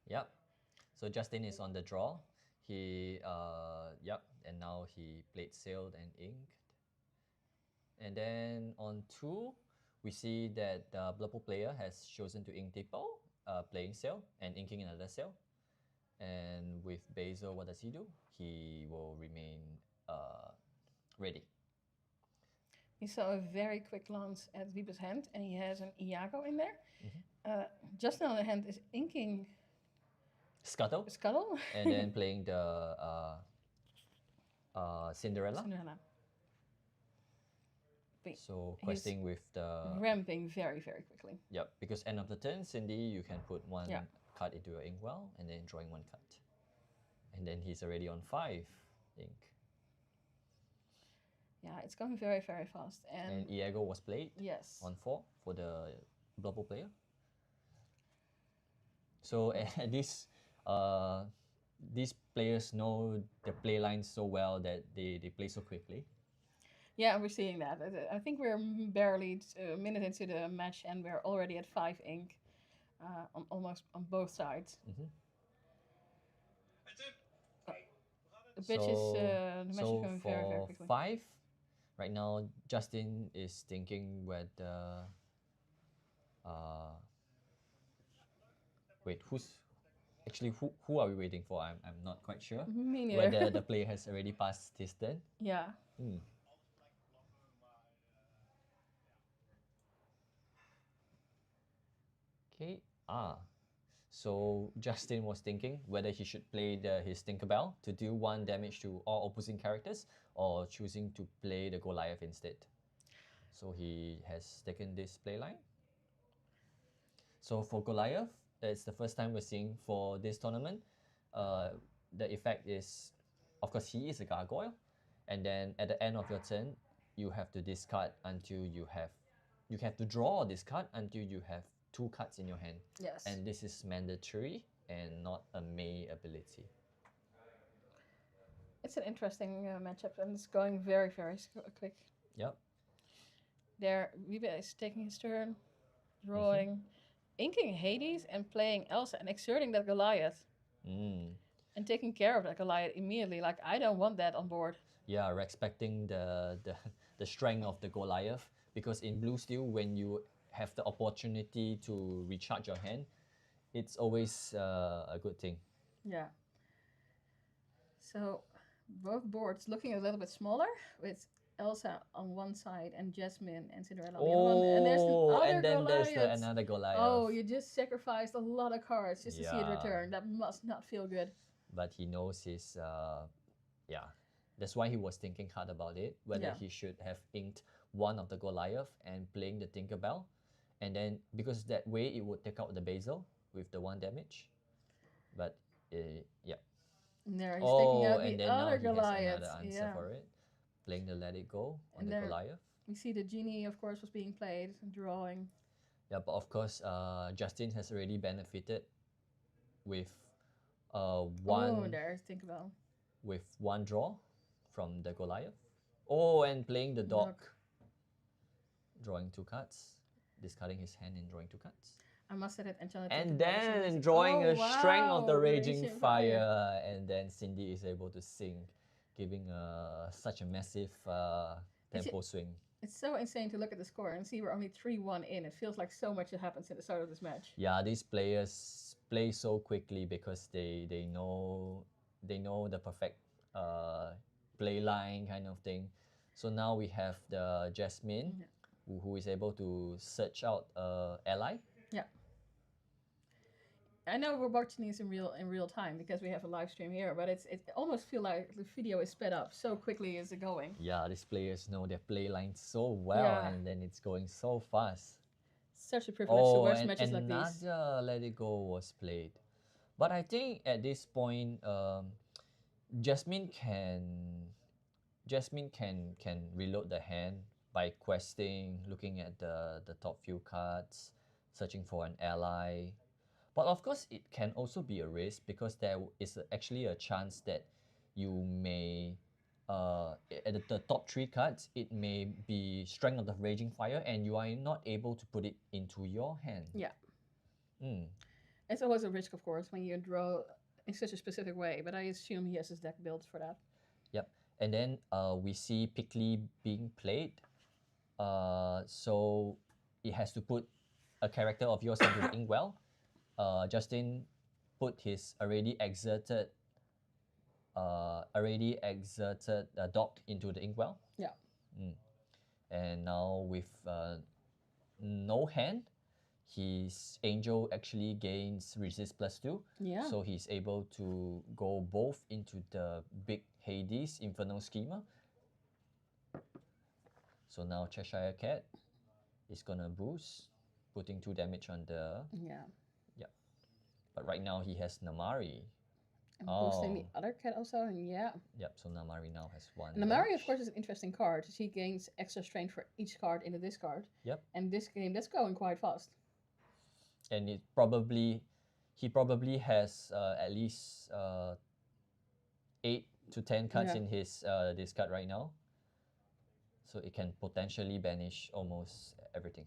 Yep. So Justin is on the draw. He, yep, and now he played Sailed and Inked. And then on 2, we see that the Blurple player has chosen to ink Tipo, playing Sail and inking another Sail. And with Basil, what does he do? He will remain ready. We saw a very quick glance at Wiebe's hand, and he has an Iago in there. Justin, on the other hand, is inking Scuttle. Scuttle. And then playing the Cinderella. Cinderella. So questing with the... Ramping very, very quickly. Yep, because end of the turn, Cindy, you can put one card into your inkwell and then drawing 1 card. And then he's already on 5 ink. Yeah, it's going very, very fast. And Iago was played on 4 for the Blurple player. So at this, these players know the play lines so well that they play so quickly. Yeah, we're seeing that. I think we're barely a minute into the match and we're already at 5 ink, almost on both sides. The match is going very, very quickly. 5, right now Justin is thinking whether... wait, who are we waiting for? I'm not quite sure. Me neither. Whether the player has already passed his turn. Yeah. Okay. So Justin was thinking whether he should play his Tinkerbell to do 1 damage to all opposing characters, or choosing to play the Goliath instead. So he has taken this playline. So for Goliath, it's the first time we're seeing for this tournament. The effect is, of course, he is a gargoyle, and then at the end of your turn, you have to discard until you have to draw or discard until you have 2 cards in your hand. Yes. And this is mandatory and not a May ability. It's an interesting matchup, and it's going very, very quick. Yep. There, Wiebe is taking his turn, drawing, inking Hades, and playing Elsa, and exerting that Goliath. And taking care of that Goliath immediately. Like, I don't want that on board. Yeah, respecting the strength of the Goliath, because in Blue Steel, when you have the opportunity to recharge your hand, it's always a good thing. Yeah. So both boards looking a little bit smaller, with Elsa on one side and Jasmine and Cinderella on the other one. And there's there's another Goliath. Oh, you just sacrificed a lot of cards just to see it return. That must not feel good. But he knows his, that's why he was thinking hard about it, whether he should have inked one of the Goliath and playing the Tinkerbell. And then, because that way it would take out the Basil with the 1 damage. But, yeah. And there he's taking out the other Goliath. He has another answer for it. Playing the Let It Go on the Goliath. We see the genie, of course, was being played, drawing. Yeah, but of course, Justin has already benefited with there's Tinkerbell. With 1 draw from the Goliath. Oh, and playing the dog. Drawing 2 cards. Discarding his hand and drawing 2 cards. I must say that Angelica. And then drawing a Strength of the Raging Fire. And then Cindy is able to sing, giving such a massive tempo swing. It's so insane to look at the score and see we're only 3-1 in. It feels like so much happens at the start of this match. Yeah, these players play so quickly because they know the perfect play line kind of thing. So now we have the Jasmine, who is able to search out ally. Yeah. I know we're watching this in real time because we have a live stream here, but it almost feels like the video is sped up so quickly is it going. Yeah, these players know their play lines so well, and then it's going so fast. Such a privilege to watch matches like these. Another Let It Go was played. But I think at this point, Jasmine can reload the hand by questing, looking at the top few cards, searching for an ally. But of course, it can also be a risk because there is actually a chance that you may, at the top 3 cards, it may be Strength of the Raging Fire and you are not able to put it into your hand. Yeah. It's always a risk, of course, when you draw in such a specific way, but I assume he has his deck built for that. Yep. And then we see Pickley being played. So it has to put a character of yours into the Inkwell. Justin put his already exerted dock into the Inkwell. Yeah. And now with no hand, his angel actually gains resist +2. Yeah. So he's able to go both into the big Hades Infernal Schema. So now Cheshire Cat is gonna boost, putting 2 damage on the... Yeah. Yep. But right now he has Namari. And boosting the other cat also, and yeah. Yep, so Namari now has 1 And Namari, of course, is an interesting card. He gains extra strength for each card in the discard. Yep. And this game, that's going quite fast. And he probably has at least 8 to 10 cards in his discard right now. So it can potentially banish almost everything.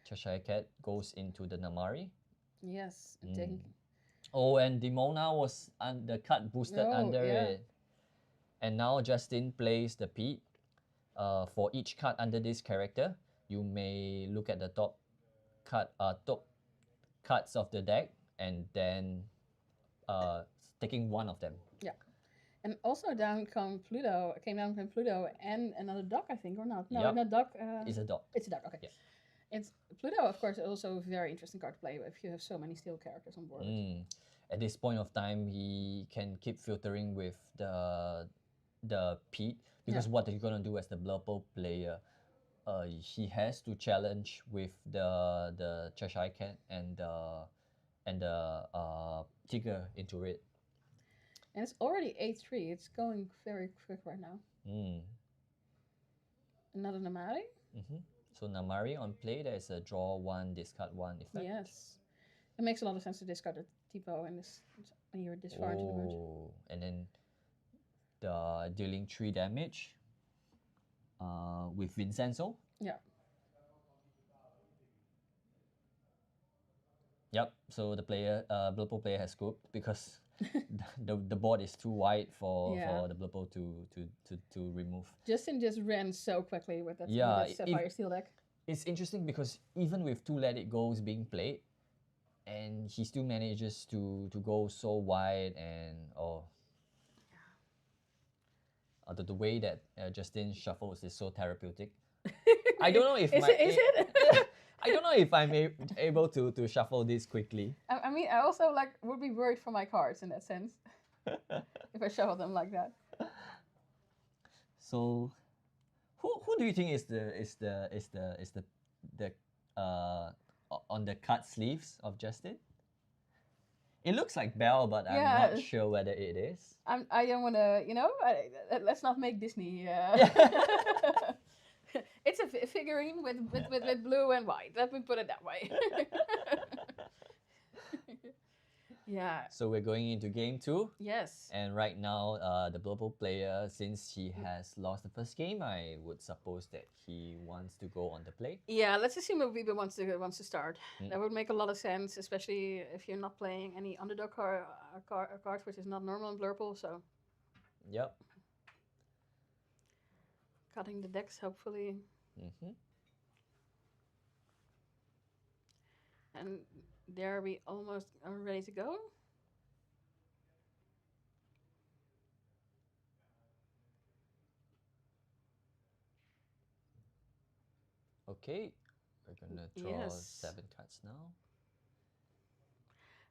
Cheshire Cat goes into the Namari. Yes. Oh, and Demona was the card boosted under it. And now Justin plays the Pete. For each card under this character, you may look at the top cards of the deck and then taking one of them. Yeah. And also came down from Pluto and another dock, I think, or not? No, not dock. It's a dock. It's a dock, okay. Yeah. It's Pluto, of course, also a very interesting card to play if you have so many steel characters on board. At this point of time, he can keep filtering with the Pete, because what are you gonna do as the Blurple player? He has to challenge with the Cheshire Cat and the Tigger into it. And it's already 8-3. It's going very quick right now. Another Namari. So Namari on play, there's a draw 1, discard 1 effect. Yes. It makes a lot of sense to discard the Tipo when you're this far into the merge. And then the dealing 3 damage with Vincenzo. Yeah. Yep, so the Blurple player has scooped because the board is too wide for the Blurple to remove. Justin just ran so quickly with that, Sapphire Steel deck. It's interesting because even with 2 Let It Goes being played, and he still manages to go so wide, and the way that Justin shuffles is so therapeutic. I don't know if is it? I don't know if I'm able to shuffle this quickly. I mean, I also would be worried for my cards in that sense if I shuffle them like that. So, who do you think is the on the card sleeves of Justin? It looks like Belle, but I'm not sure whether it is. I don't want to, let's not make Disney. It's a figurine with blue and white. Let me put it that way. Yeah. So we're going into game 2. Yes. And right now, the Blurple player, since he has lost the first game, I would suppose that he wants to go on the play. Yeah, let's assume that Wiebe wants to start. That would make a lot of sense, especially if you're not playing any underdog cards, which is not normal in Blurple. So. Yep. Cutting the decks, hopefully. And there we almost are ready to go. Okay, we're gonna draw 7 cards now.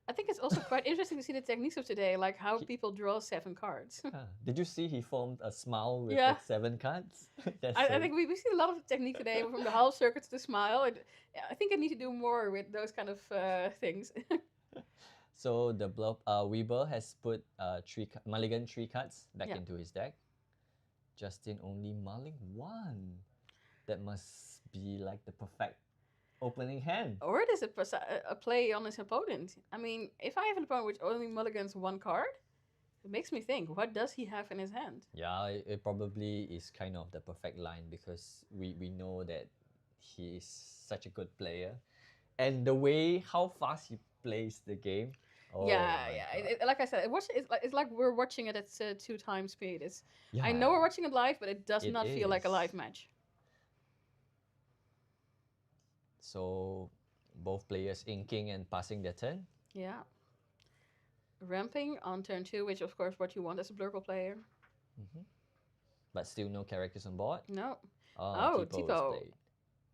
I think it's also quite interesting to see the techniques of today, like how people draw 7 cards. Did you see he formed a smile with like 7 cards? I think we see a lot of technique today, from the half circuit to the smile. I think I need to do more with those kind of things. So the Weber has put mulligan 3 cards back into his deck. Justin only mulling 1. That must be like the perfect opening hand. Or it is a play on his opponent. I mean, if I have an opponent which only mulligans 1 card, it makes me think, what does he have in his hand? Yeah, it probably is kind of the perfect line, because we know that he is such a good player. And the way how fast he plays the game. Oh yeah, my yeah. god. Like I said, it's like we're watching it at 2 times speed. I know Yeah, we're watching it live, but it does it not feel like a live is. match. So both players inking and passing their turn. Yeah. Ramping on turn 2, which of course what you want as a Blurple player. But still no characters on board. No. Oh, Tipo is Tipo. played.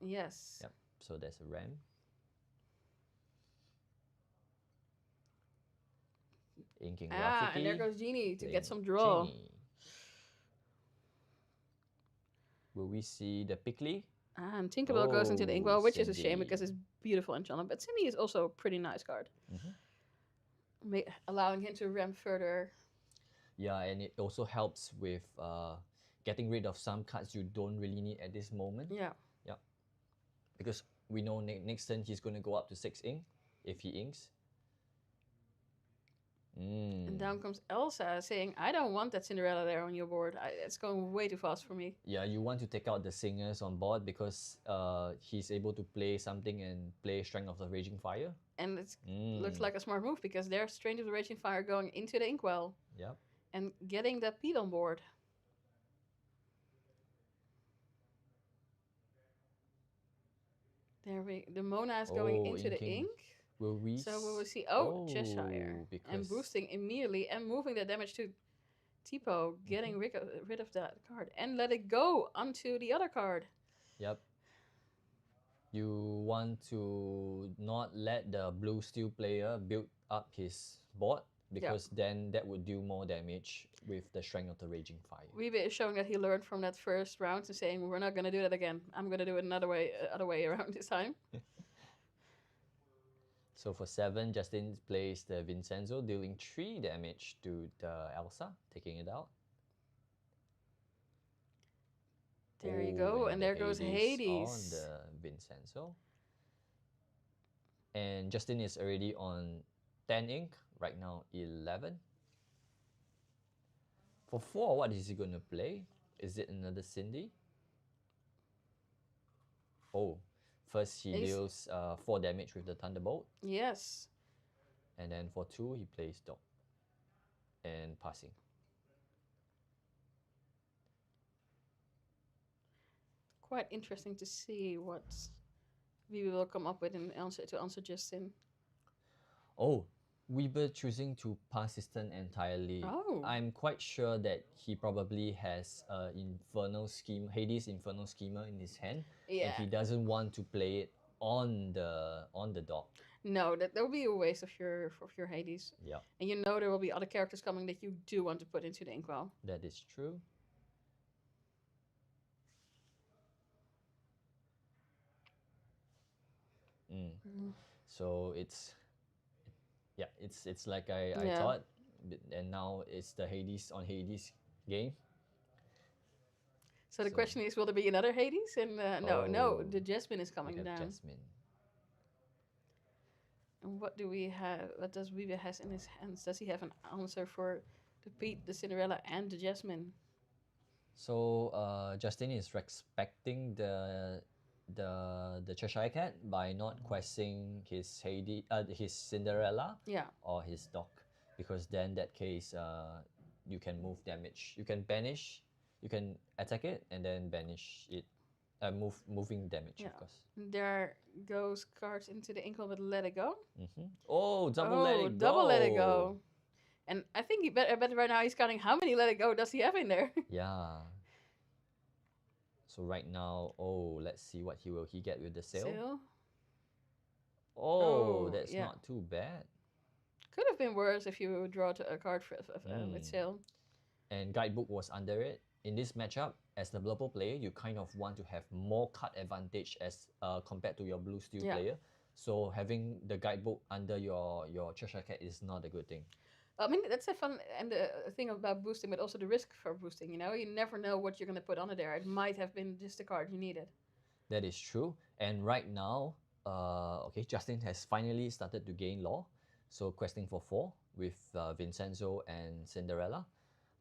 Yes. Yep. So there's a ramp. Inking Rafiki. And there goes Genie to playing get some draw. Genie. Will we see the Pickly? And Tinkerbell goes into the Inkwell, which is a shame Cindy. because it's beautiful enchantment. But Cindy is also a pretty nice card, allowing him to ramp further. Yeah, and it also helps with getting rid of some cards you don't really need at this moment. Yeah. Yeah. Because we know next turn he's going to go up to 6 ink if he inks. And down comes Elsa saying, I don't want that Cinderella there on your board. It's going way too fast for me. Yeah, you want to take out the singers on board because he's able to play something and play Strength of the Raging Fire. And it looks like a smart move because there's Strength of the Raging Fire going into the Inkwell. Yep. And getting that Pete on board. The Mona is going into the ink. Will we? So we will see, Cheshire. And boosting immediately and moving the damage to Tipo, getting rid of that card. And let it go onto the other card. Yep. You want to not let the blue steel player build up his board because then that would do more damage with the Strength of the Raging Fire. Weeb is showing that he learned from that first round and saying, we're not going to do that again. I'm going to do it another way, other way around this time. So for 7, Justin plays the Vincenzo, dealing 3 damage to the Elsa, taking it out. There you go, and there goes Hades. On the Vincenzo. And Justin is already on 10 ink, right now 11. For 4, what is he going to play? Is it another Cindy? Oh. First, he deals 4 damage with the Thunderbolt. Yes. And then for 2, he plays Dog. And passing. Quite interesting to see what we will come up with to answer Justin. Oh, Weber choosing to pass his turn entirely. Oh. I'm quite sure that he probably has Hades Infernal Schemer in his hand. Yeah. And he doesn't want to play it on the dock. No, that will be a waste of your Hades. Yeah. And you know there will be other characters coming that you do want to put into the Inkwell. That is true. So it's like I thought, and now it's the Hades on Hades game. So the question is, will there be another Hades? And no, the Jasmine is coming down. Jasmine. And what do we have? What does Weaver has in his hands? Does he have an answer for the Pete, the Cinderella, and the Jasmine? So Justin is respecting the Cheshire Cat by not questing his his Cinderella or his dog, because then in that case you can move damage. You can banish, you can attack it and then banish it. Moving damage, of course. There goes cards into the Inkwell with Let It Go. Oh, Let It Go. Double Let It Go. And I think I bet right now he's counting how many Let It Go does he have in there. Yeah. So right now, let's see what he get with the sail. That's not too bad. Could have been worse if you draw a card with sail. And Guidebook was under it. In this matchup, as the Blurple player, you kind of want to have more card advantage as compared to your Blue Steel player. So having the Guidebook under your Cheshire Cat is not a good thing. I mean, that's the fun and the thing about boosting, but also the risk for boosting. You know, you never know what you're going to put on it there. It might have been just the card you needed. That is true. And right now, Justin has finally started to gain lore. So questing for 4 with Vincenzo and Cinderella.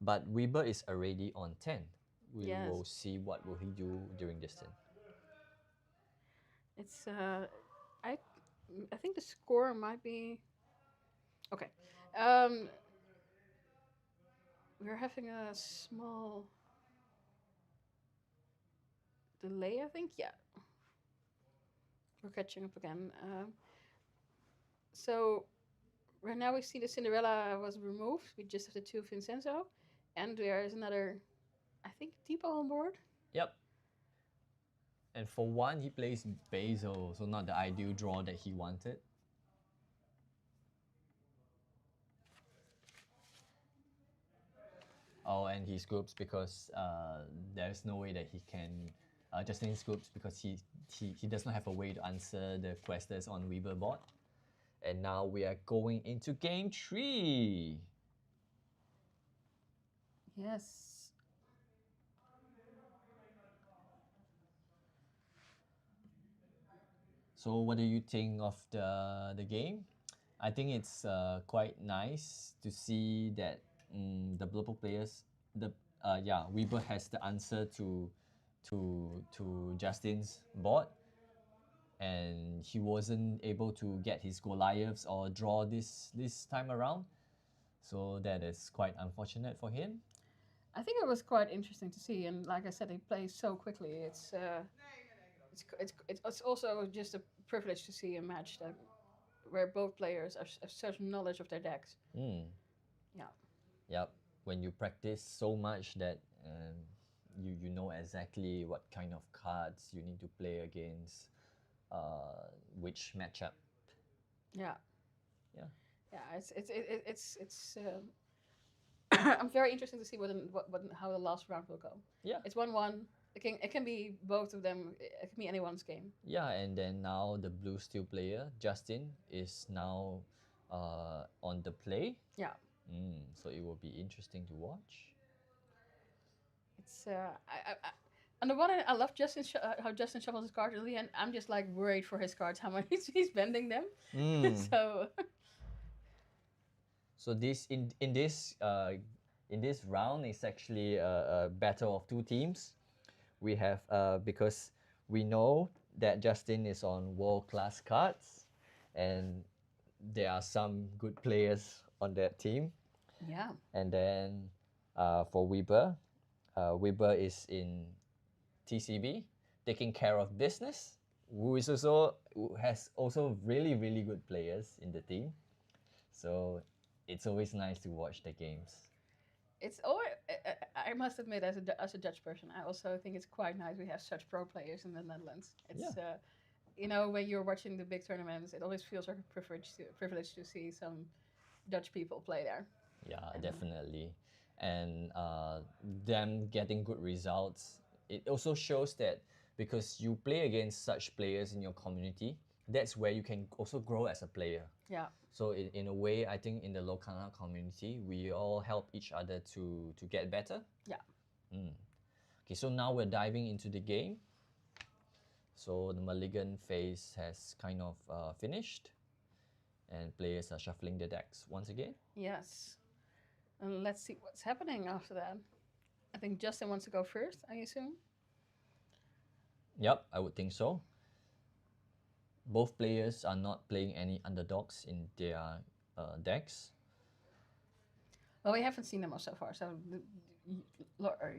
But Weber is already on 10. We will see what will he do during this turn. It's I I think the score might be okay. Um, we're having a small delay, I think. Yeah, we're catching up again. So right now we see the Cinderella was removed. We just have the two Vincenzo, and there is another, I think, Tipo on board. Yep. And for one, he plays Basil, so not the ideal draw that he wanted. Oh, and he scoops because there's no way that he can. Justin scoops because he does not have a way to answer the questers on Weaver board. And now we are going into game 3. Yes. So what do you think of the game? I think it's quite nice to see that the local players, Weaver has the answer to Justin's board, and he wasn't able to get his Goliaths or draw this time around. So that is quite unfortunate for him. I think it was quite interesting to see, and like I said, he plays so quickly. It's also just a privilege to see a match that where both players have such knowledge of their decks. Mm. Yeah. Yep. When you practice so much that you know exactly what kind of cards you need to play against which matchup. Yeah. Yeah. Yeah. It's. I'm very interested to see how the last round will go. Yeah. It's 1-1. It can be both of them. It can be anyone's game. Yeah, and then now the blue steel player Justin is now on the play. Yeah. So it will be interesting to watch. It's on the one hand, I love how Justin shuffles his cards early, and I'm just like worried for his cards, how much he's bending them. So So this in this round is actually a battle of two teams. We have because we know that Justin is on world-class cards, and there are some good players on that team. yeah. And then for Weber, Weber is in TCB, taking care of business, who has also really good players in the team. So it's always nice to watch the games. It's always, I must admit, as a Dutch person, I also think it's quite nice we have such pro players in the Netherlands. It's when you're watching the big tournaments, it always feels like a privilege to see some Dutch people play there. Yeah, definitely. And them getting good results, it also shows that because you play against such players in your community, that's where you can also grow as a player. Yeah. So in a way, I think in the Lorcana community, we all help each other to get better. Yeah. Okay, so now we're diving into the game. So the Mulligan phase has kind of finished, and players are shuffling their decks once again. Yes. And let's see what's happening after that. I think Justin wants to go first, I assume. Yep, I would think so. Both players are not playing any underdogs in their decks. Well, we haven't seen them all so far, so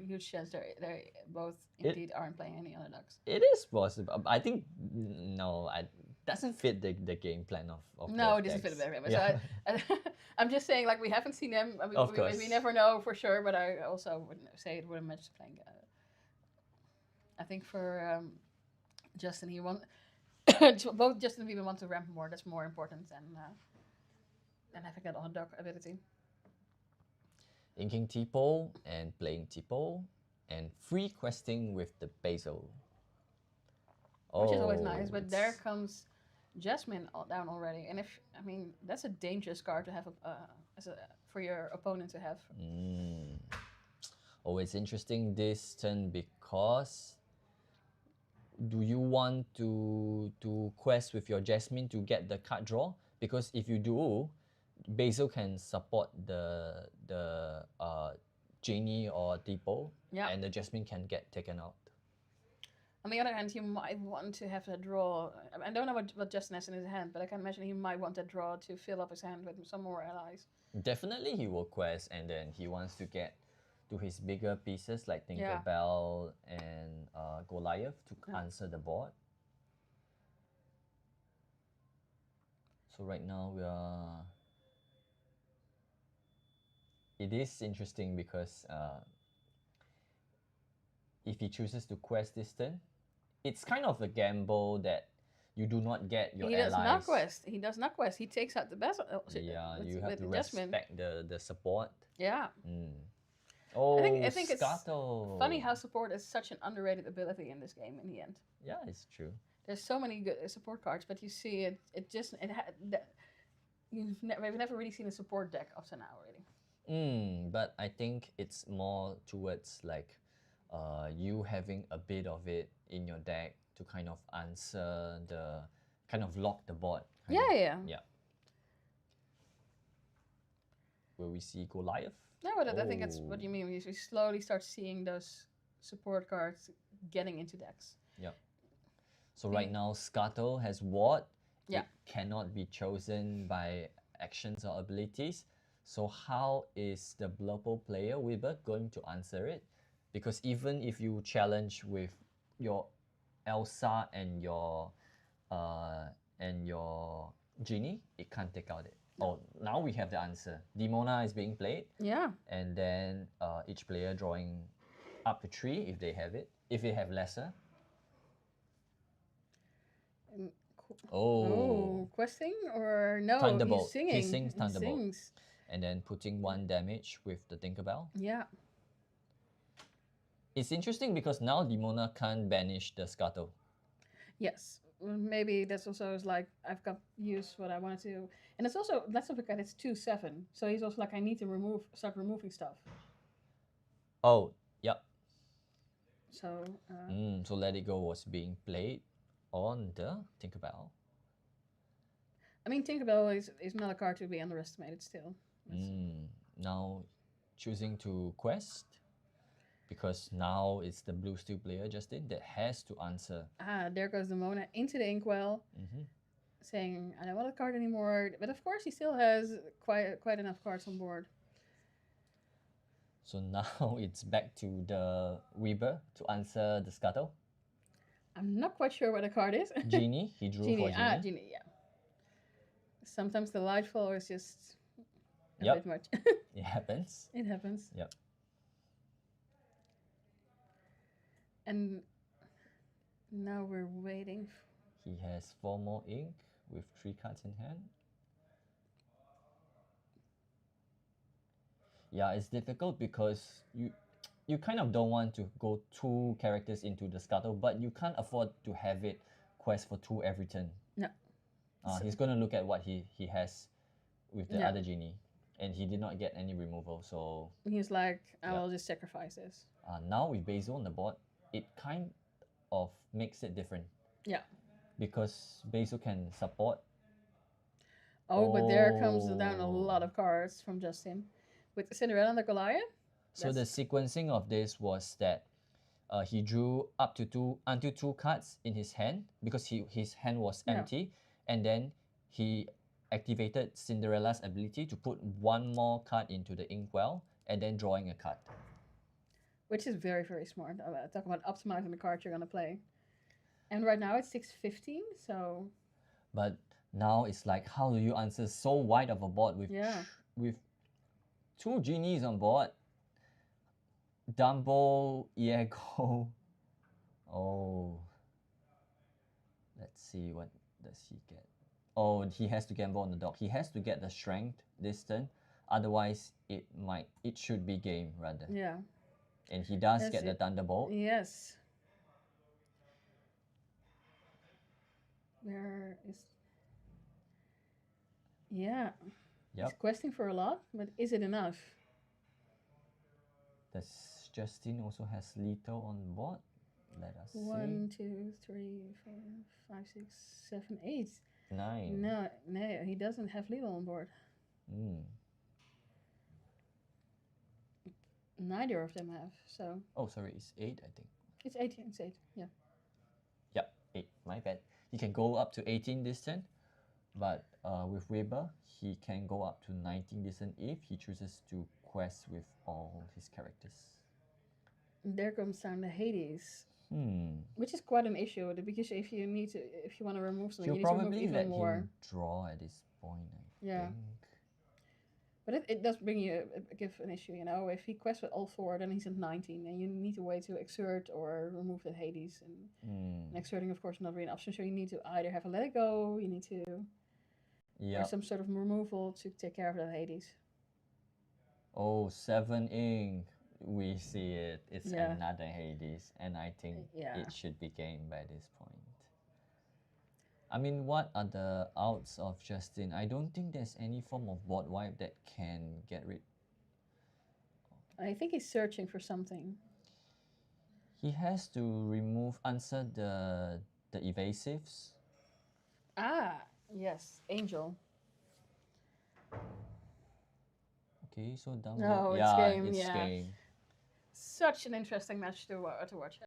huge chance they both indeed aren't playing any underdogs. It is possible. I think no, it doesn't fit the game plan of No, both it doesn't fit decks. the game. Yeah. So I'm just saying, like, we haven't seen them. I mean, Of course. we never know for sure, but I also wouldn't say it wouldn't match playing. I think for Justin, he wants both Justin and Weaver want to ramp more. That's more important than having that underdog ability. Inking Tipo and playing Tipo and free questing with the Basil. Which is always nice, but there comes Jasmine down already, and that's a dangerous card to have for your opponent to have. Oh, it's interesting this turn because do you want to quest with your Jasmine to get the card draw? Because if you do, Basil can support the Genie or Tipo, and the Jasmine can get taken out. On the other hand, you might want to have that draw. I don't know what Justin has in his hand, but I can imagine he might want that draw to fill up his hand with some more allies. Definitely he will quest, and then he wants to get to his bigger pieces like Tinkerbell and Goliath to answer the board. So right now we are... It is interesting because if he chooses to quest this turn, it's kind of a gamble that you do not get your allies. He does not quest. He does not quest. He takes out the best. Yeah, you have to respect the support. Yeah. Oh, I think Scuttle. It's funny how support is such an underrated ability in this game in the end. Yeah, it's true. There's so many good support cards, but you see we've never really seen a support deck up to now, really. But I think it's more towards like you having a bit of it in your deck to kind of answer kind of lock the board. Yeah. Will we see Goliath? No, but I think that's what you mean. We slowly start seeing those support cards getting into decks. Yep. So right now, Scuttle has Ward. Yeah. It cannot be chosen by actions or abilities. So how is the Blurple player, Weber, going to answer it? Because even if you challenge with your Elsa and your Genie, it can't take out it. Oh, now we have the answer. Demona is being played. Yeah. And then each player drawing up to 3 if they have it. If they have lesser. Questing or no? Thunderbolt. He's singing. He sings Thunderbolt. He sings. And then putting 1 damage with the Tinkerbell. Yeah. It's interesting because now Demona can't banish the Scuttle. Yes. Maybe that's also like I've got used what I wanted to, and it's also let's not forget it's 2/7, so he's also like I need to start removing stuff. Oh, yep. So. So Let It Go was being played on the Tinkerbell. I mean, Tinkerbell is not a card to be underestimated still. Now choosing to quest. Because now it's the Blue Steel player, Justin, that has to answer. There goes the Mona into the Inkwell, saying, I don't want a card anymore. But of course, he still has quite enough cards on board. So now it's back to the Weber to answer the Scuttle. I'm not quite sure what the card is. Genie, he drew for Genie. Genie, yeah. Sometimes the Lightfall is just a bit much. It happens. It happens. Yep. And now we're waiting. He has 4 more ink with 3 cards in hand. Yeah, it's difficult because you kind of don't want to go 2 characters into the Scuttle, but you can't afford to have it quest for 2 every turn. No. He's going to look at what he has with the other Genie, and he did not get any removal, so... He's like, I'll just sacrifice this. Now with Basil on the board, it kind of makes it different. Yeah. Because Basil can support. But there comes down a lot of cards from Justin. With Cinderella and the Goliath. So the sequencing of this was that he drew up to until 2 cards in his hand because his hand was empty. And then he activated Cinderella's ability to put 1 more card into the Inkwell and then drawing a card. Which is very, very smart. Talk about optimizing the cards you're going to play. And right now it's 6:15, so... But now it's like, how do you answer so wide of a board with 2 Genies on board? Dumbo, Iago... Oh... Let's see, what does he get? Oh, he has to gamble on the dog. He has to get the strength this turn. Otherwise, it should be game, rather. Yeah. And he does get the Thunderbolt. Yes. Where is... Yeah. Yep. He's questing for a lot, but is it enough? Does Justin also has Lethal on board? Let us see. 1, 2, 3, 4, 5, 6, 7, 8. 9. No, he doesn't have Lethal on board. Mm. Neither of them have, so... Oh, sorry, it's 8, I think. It's 8, yeah. my bad. He can go up to 18 this turn, but with Weber, he can go up to 19 this turn if he chooses to quest with all his characters. There comes down the Hades. Hmm. Which is quite an issue because if you want to remove something, He'll you need to remove probably even let more. him draw at this point, I think. But it does bring you give an issue, you know. If he quests with all 4, then he's at 19, and you need to wait to exert or remove the Hades. And exerting, of course, not really an option. So you need to either have a let it go, you need to, or some sort of removal to take care of that Hades. Oh, 7 ink. We see it. It's another Hades, and I think it should be gained by this point. I mean, what are the outs of Justin? I don't think there's any form of board wipe that can get rid. I think he's searching for something. He has to answer the evasives. Ah, yes, Angel. Okay, so down. No, it's game. It's yeah. game. Such an interesting match to watch.